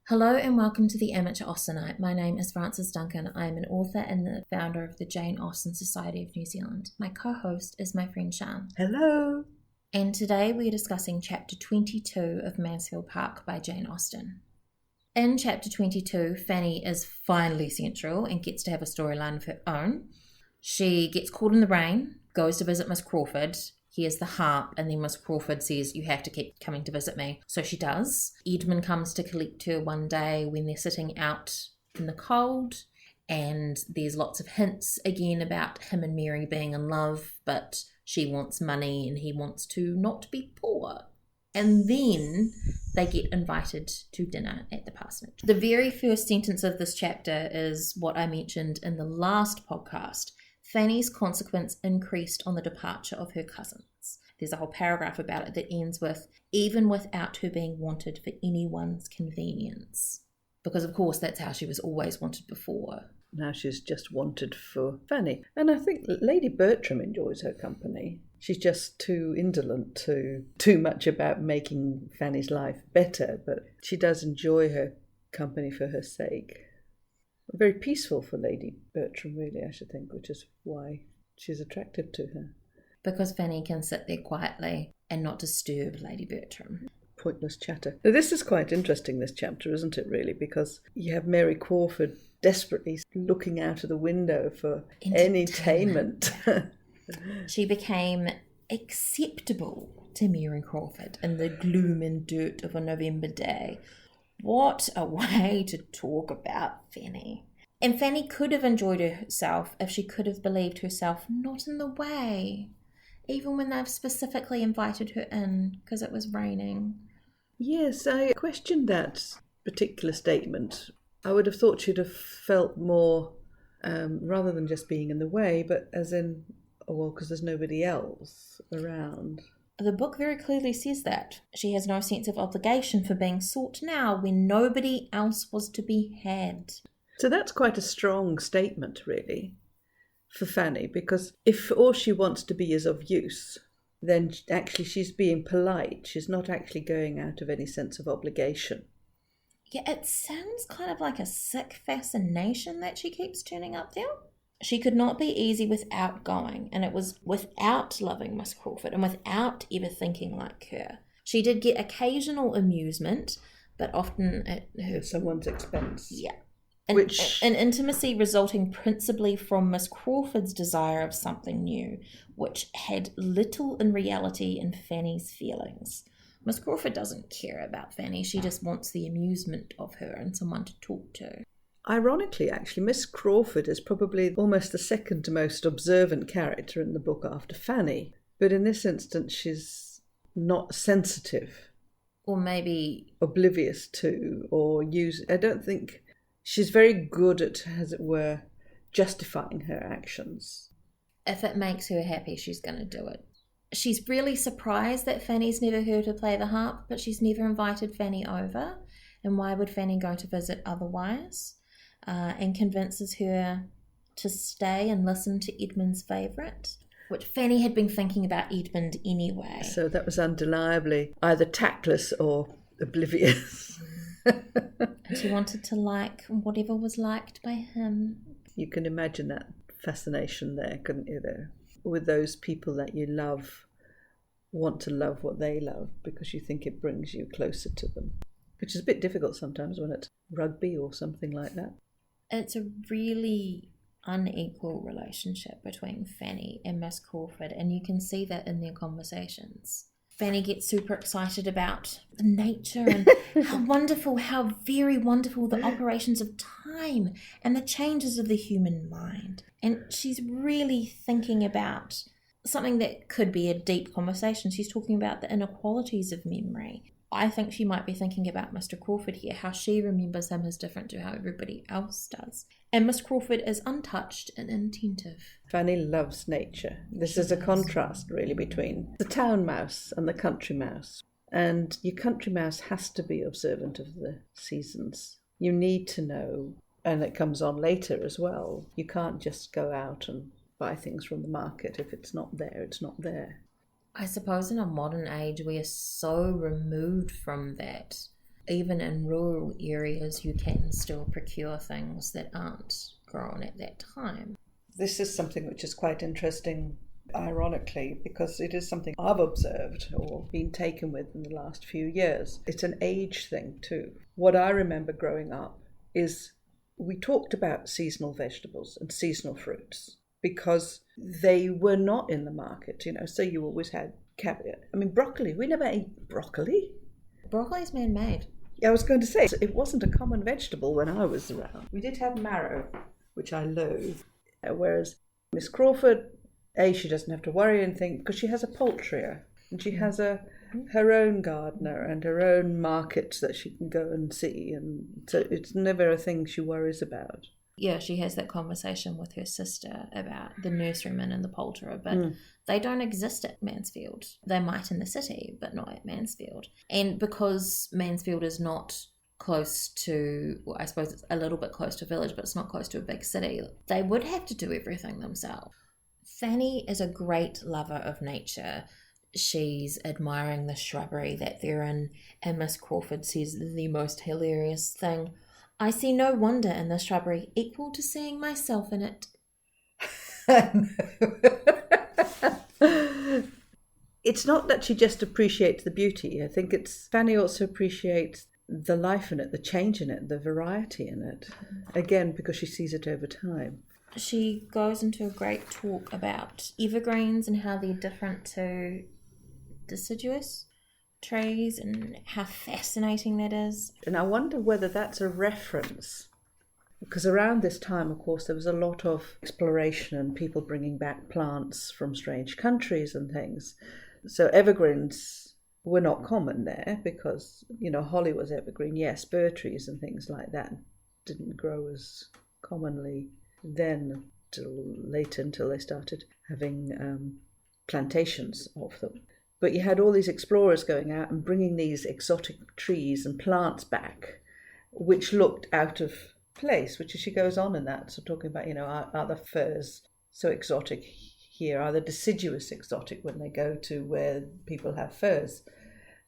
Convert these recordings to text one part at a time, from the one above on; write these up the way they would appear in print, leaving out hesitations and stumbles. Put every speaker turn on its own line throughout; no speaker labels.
Hello and welcome to the Amateur Austenite. My name is Frances Duncan. I am an author and the founder of the Jane Austen Society of New Zealand. My co-host is my friend Sian.
Hello.
And today we are discussing Chapter 22 of Mansfield Park by Jane Austen. In Chapter 22, Fanny is finally central and gets to have a storyline of her own. She gets caught in the rain, goes to visit Miss Crawford, hears the harp, and then Miss Crawford says, "You have to keep coming to visit me." So she does. Edmund comes to collect her one day when they're sitting out in the cold, and there's lots of hints again about him and Mary being in love, but she wants money and he wants to not be poor. And then they get invited to dinner at the parsonage. The very first sentence of this chapter is what I mentioned in the last podcast. Fanny's consequence increased on the departure of her cousins. There's a whole paragraph about it that ends with, even without her being wanted for anyone's convenience. Because, of course, that's how she was always wanted before.
Now she's just wanted for Fanny. And I think Lady Bertram enjoys her company. She's just too indolent to too much about making Fanny's life better, but she does enjoy her company for her sake. Very peaceful for Lady Bertram, really, I should think, which is why she's attracted to her.
Because Fanny can sit there quietly and not disturb Lady Bertram.
Pointless chatter. Now, this is quite interesting, this chapter, isn't it, really? Because you have Mary Crawford desperately looking out of the window for entertainment.
She became acceptable to Mary Crawford in the gloom and dirt of a November day. What a way to talk about Fanny. And Fanny could have enjoyed herself if she could have believed herself not in the way, even when they've specifically invited her in because it was raining.
Yes, I questioned that particular statement. I would have thought she'd have felt more, rather than just being in the way, but as in, because there's nobody else around.
The book very clearly says that. She has no sense of obligation for being sought now when nobody else was to be had.
So that's quite a strong statement, really, for Fanny, because if all she wants to be is of use, then actually she's being polite. She's not actually going out of any sense of obligation.
Yeah, it sounds kind of like a sick fascination that she keeps turning up there. She could not be easy without going, and it was without loving Miss Crawford and without ever thinking like her. She did get occasional amusement, but often at her...
someone's expense.
Yeah. An intimacy resulting principally from Miss Crawford's desire of something new, which had little in reality in Fanny's feelings. Miss Crawford doesn't care about Fanny, she just wants the amusement of her and someone to talk to.
Ironically, actually, Miss Crawford is probably almost the second most observant character in the book after Fanny. But in this instance, she's not sensitive.
Or maybe...
oblivious to, or use... I don't think... She's very good at, as it were, justifying her actions.
If it makes her happy, she's going to do it. She's really surprised that Fanny's never heard her play the harp, but she's never invited Fanny over. And why would Fanny go to visit otherwise? And convinces her to stay and listen to Edmund's favourite, which Fanny had been thinking about Edmund anyway.
So that was undeniably either tactless or oblivious.
And she wanted to like whatever was liked by him.
You can imagine that fascination there, couldn't you, though? With those people that you love, want to love what they love because you think it brings you closer to them, which is a bit difficult sometimes when it's rugby or something like that.
It's a really unequal relationship between Fanny and Miss Crawford, and you can see that in their conversations. Fanny gets super excited about nature and how very wonderful the operations of time and the changes of the human mind. And she's really thinking about something that could be a deep conversation. She's talking about the inequalities of memory. I think she might be thinking about Mr. Crawford here, how she remembers him is different to how everybody else does. And Miss Crawford is untouched and attentive.
Fanny loves nature. This is a contrast, really, between the town mouse and the country mouse. And your country mouse has to be observant of the seasons. You need to know, and it comes on later as well. You can't just go out and buy things from the market. If it's not there, it's not there.
I suppose in a modern age we are so removed from that even in rural areas, you can still procure things that aren't grown at that time.
This is something which is quite interesting, ironically, because it is something I've observed or been taken with in the last few years. It's an age thing too. What I remember growing up is we talked about seasonal vegetables and seasonal fruits because they were not in the market, so you always had cabbage. I mean, broccoli. We never ate broccoli.
Broccoli's man-made.
I was going to say, it wasn't a common vegetable when I was around. We did have marrow, which I loathe, whereas Miss Crawford, she doesn't have to worry anything because she has a poultry and she has her own gardener and her own markets that she can go and see, and so it's never a thing she worries about.
Yeah, she has that conversation with her sister about the nurseryman and the poulterer, but they don't exist at Mansfield. They might in the city, but not at Mansfield. And because Mansfield is not close to, well, I suppose it's a little bit close to a village, but it's not close to a big city, they would have to do everything themselves. Fanny is a great lover of nature. She's admiring the shrubbery that they're in, and Miss Crawford says the most hilarious thing: "I see no wonder in the shrubbery equal to seeing myself in it."
It's not that she just appreciates the beauty. I think Fanny also appreciates the life in it, the change in it, the variety in it. Again, because she sees it over time.
She goes into a great talk about evergreens and how they're different to deciduous trees and how fascinating that is.
And I wonder whether that's a reference, because around this time, of course, there was a lot of exploration and people bringing back plants from strange countries and things. So evergreens were not common there because, holly was evergreen. Yes, fir trees and things like that didn't grow as commonly then until they started having plantations of them. But you had all these explorers going out and bringing these exotic trees and plants back, which looked out of place, which she goes on in that. So talking about, are the firs so exotic here? Are the deciduous exotic when they go to where people have firs?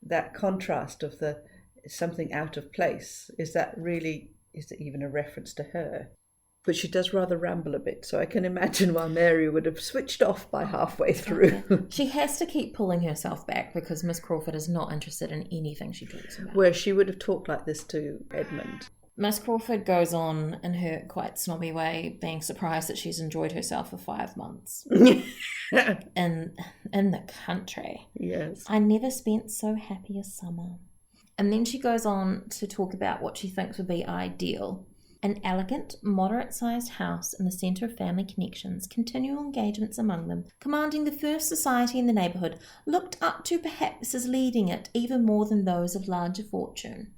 That contrast of the something out of place, is it even a reference to her? But she does rather ramble a bit, so I can imagine why Mary would have switched off by halfway through.
Okay. She has to keep pulling herself back because Miss Crawford is not interested in anything she talks about.
Where she would have talked like this to Edmund.
Miss Crawford goes on in her quite snobby way, being surprised that she's enjoyed herself for 5 months. in the country.
Yes.
"I never spent so happy a summer." And then she goes on to talk about what she thinks would be ideal. An elegant, moderate-sized house in the centre of family connections, continual engagements among them, commanding the first society in the neighbourhood, looked up to perhaps as leading it even more than those of larger fortune.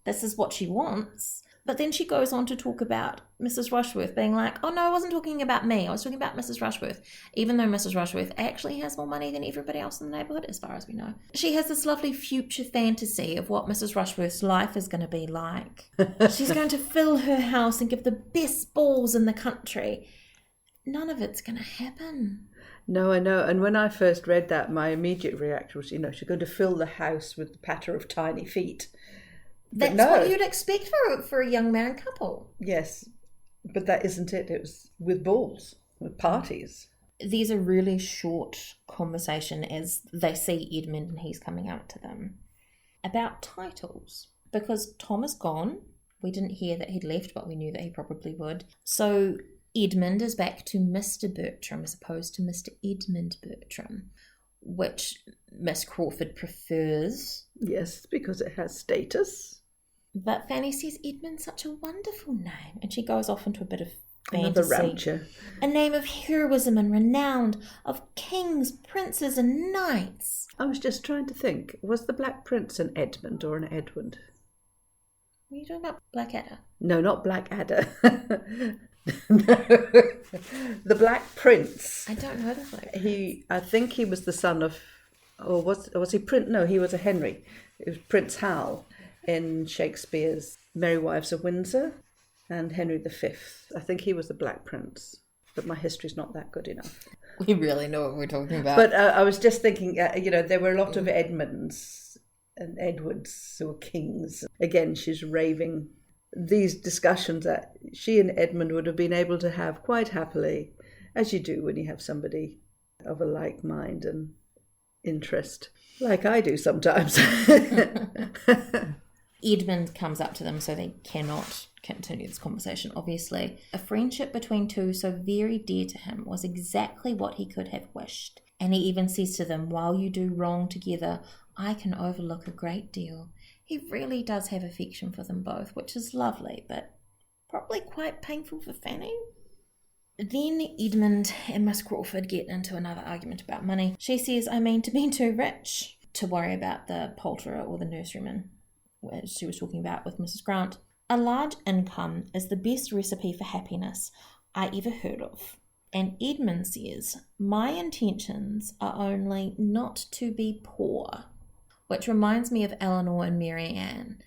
This is what she wants. But then she goes on to talk about Mrs. Rushworth being like, "Oh no, I wasn't talking about me, I was talking about Mrs. Rushworth," even though Mrs. Rushworth actually has more money than everybody else in the neighbourhood, as far as we know. She has this lovely future fantasy of what Mrs. Rushworth's life is going to be like. She's going to fill her house and give the best balls in the country. None of it's going to happen.
No, I know. And when I first read that, my immediate reaction was, she's going to fill the house with the patter of tiny feet.
That's what you'd expect for a young married couple.
Yes, but that isn't it. It was with balls, with parties.
There's a really short conversation as they see Edmund and he's coming out to them about titles. Because Tom is gone. We didn't hear that he'd left, but we knew that he probably would. So Edmund is back to Mr. Bertram as opposed to Mr. Edmund Bertram, which Miss Crawford prefers.
Yes, because it has status.
But Fanny says Edmund's such a wonderful name, and she goes off into a bit of
Another
fantasy.
rancher.
A name of heroism and renown, of kings, princes and knights.
I was just trying to think, was the Black Prince an Edmund or an Edward?
Are you talking about Blackadder?
No, not Blackadder. The Black Prince.
I don't know the Black Prince.
I think he was the son of, or was he Prince? No, he was a Henry. It was Prince Hal in Shakespeare's Merry Wives of Windsor and Henry V. I think he was the Black Prince, but my history's not that good enough.
We really know what we're talking about.
But I was just thinking, there were a lot of Edmunds and Edward's were kings. Again, she's raving. These discussions that she and Edmund would have been able to have quite happily, as you do when you have somebody of a like mind and interest, like I do sometimes.
Edmund comes up to them, so they cannot continue this conversation, obviously. A friendship between two so very dear to him was exactly what he could have wished. And he even says to them, while you do wrong together, I can overlook a great deal. He really does have affection for them both, which is lovely, but probably quite painful for Fanny. Then Edmund and Miss Crawford get into another argument about money. She says, I mean to be too rich to worry about the poulterer or the nurseryman, as she was talking about with Mrs. Grant. A large income is the best recipe for happiness I ever heard of. And Edmund says, my intentions are only not to be poor, which reminds me of Eleanor and Mary Ann.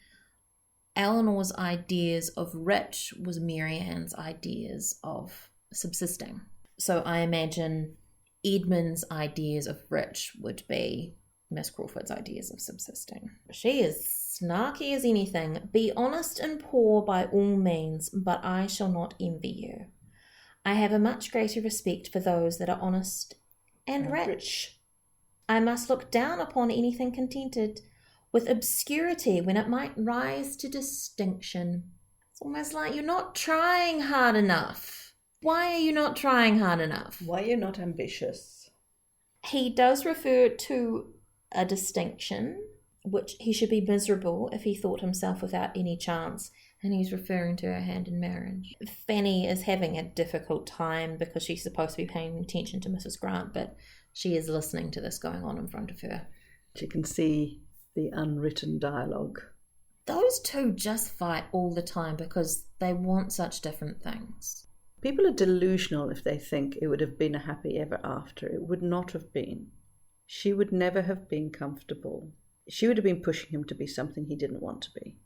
Eleanor's ideas of rich was Mary Ann's ideas of subsisting. So I imagine Edmund's ideas of rich would be Miss Crawford's ideas of subsisting. She is snarky as anything. Be honest and poor by all means, but I shall not envy you. I have a much greater respect for those that are honest and rich. I must look down upon anything contented with obscurity when it might rise to distinction. It's almost like you're not trying hard enough. Why are you not trying hard enough?
Why are you not ambitious?
He does refer to a distinction, which he should be miserable if he thought himself without any chance, and he's referring to her hand in marriage. Fanny is having a difficult time because she's supposed to be paying attention to Mrs. Grant, but she is listening to this going on in front of her.
She can see the unwritten dialogue.
Those two just fight all the time because they want such different things.
People are delusional if they think it would have been a happy ever after. It would not have been. She would never have been comfortable. She would have been pushing him to be something he didn't want to be.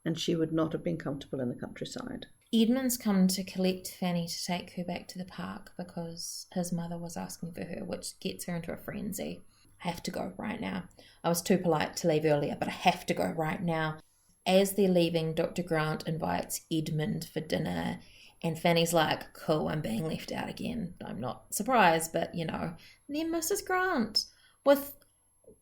And she would not have been comfortable in the countryside.
Edmund's come to collect Fanny to take her back to the park because his mother was asking for her, which gets her into a frenzy. I have to go right now. I was too polite to leave earlier, but I have to go right now. As they're leaving, Dr. Grant invites Edmund for dinner, and Fanny's like, cool, I'm being left out again. I'm not surprised, but you know. And then Mrs. Grant,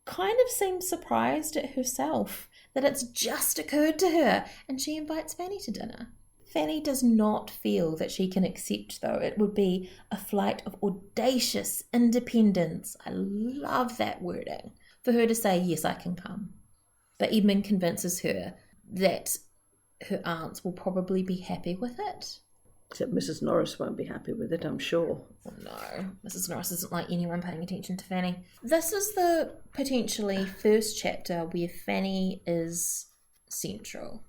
kind of seems surprised at herself that it's just occurred to her, and she invites Fanny to dinner. Fanny does not feel that she can accept, though. It would be a flight of audacious independence. I love that wording. For her to say, yes, I can come. But Edmund convinces her that her aunts will probably be happy with it.
Except Mrs. Norris won't be happy with it, I'm sure.
Oh, no, Mrs. Norris isn't like anyone paying attention to Fanny. This is the potentially first chapter where Fanny is central.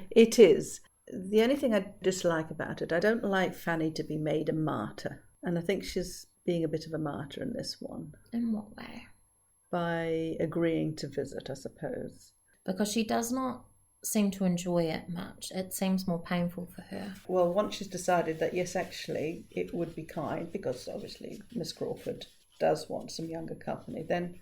It is. The only thing I dislike about it, I don't like Fanny to be made a martyr. And I think she's being a bit of a martyr in this one.
In what way?
By agreeing to visit, I suppose.
Because she does not seem to enjoy it much. It seems more painful for her.
Well, once she's decided that, yes, actually, it would be kind, because obviously Miss Crawford does want some younger company, then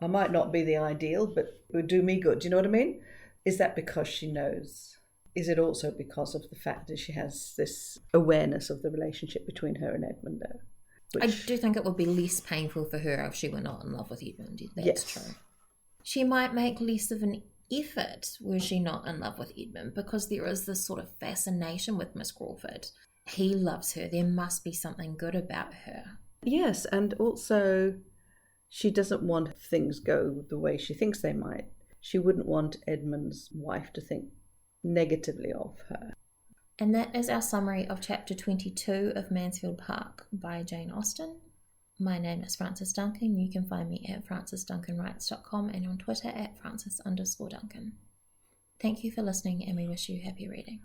I might not be the ideal, but it would do me good. Do you know what I mean? Is that because she knows? Is it also because of the fact that she has this awareness of the relationship between her and Edmund, though?
I do think it would be less painful for her if she were not in love with Edmund. That's true. She might make less of an effort were she not in love with Edmund, because there is this sort of fascination with Miss Crawford. He loves her. There must be something good about her.
Yes, and also she doesn't want things go the way she thinks they might. She wouldn't want Edmund's wife to think negatively of her.
And that is our summary of chapter 22 of Mansfield Park by Jane Austen. My name is Frances Duncan. You can find me at francesduncanwrites.com and on Twitter at Frances_Duncan. Thank you for listening, and we wish you happy reading.